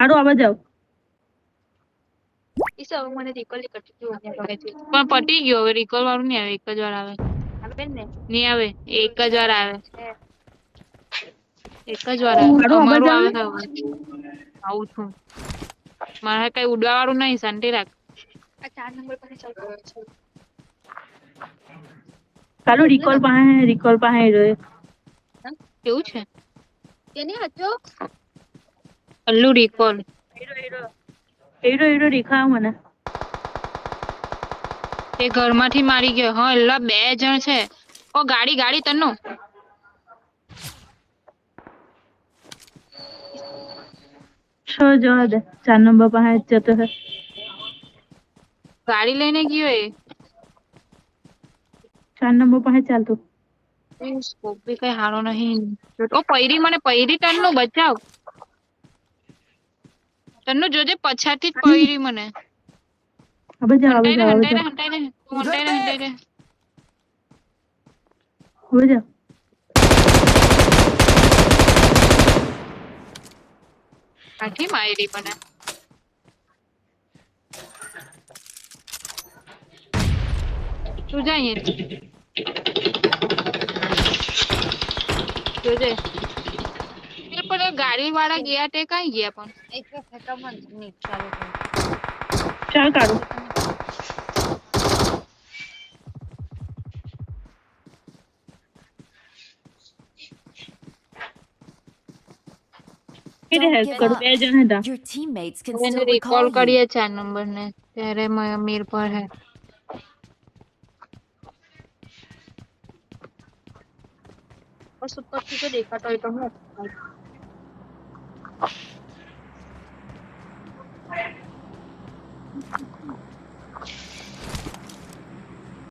હારું આવા જાવ ઈસો મને રિકોલ કરતી જો મને કહે છે પણ પટી ગયો હવે રિકોલ વાળું નહીં આવે એક જ વાર આવે આવે ને નહીં આવે એક જ વાર આવે એક જ વાર આવે હારું આવા અમારું જાવ આવે ને છે આવું છું મારે કઈ ઉડવાવાળું નહીં શાંતિ રાખ આ 4 નંબર પર ચાલ કાલુ રિકોલ પાસે રહ્યો કેવું છે કેની હતો અલ્લુ રિકોલ હીરો દેખાવ મને તે ઘરમાંથી મારી ગયો હા એલા 2 જણ છે ઓ ગાડી તન્નો છો જવા દે 4 નંબર પાસે જતો હે ગાડી લઈને ગયો એ 4 નંબર પાસે ચાલતો સ્કોપ બી કઈ હારો નહીં ઓ પૈરી તન્નો બચાવ તન્નો જોજે પછાડથી જ પૈરી મને હવે જાવ હંટાઈ રે હવે જાવ કાઠી મારી મને તું જા અહીંયાથી જોજે પણ ગાડી વાળા ગયા તે કઈ ગયા પણ એક ફેકામાં નહીં ચાલ કાઢું Don't give up. 2 જણ હતા Your teammates can मैंने still रिकॉल recall करिए you. 4 नंबर ने तेरे मेरे पर है बस ऊपर से देखा तो हूँ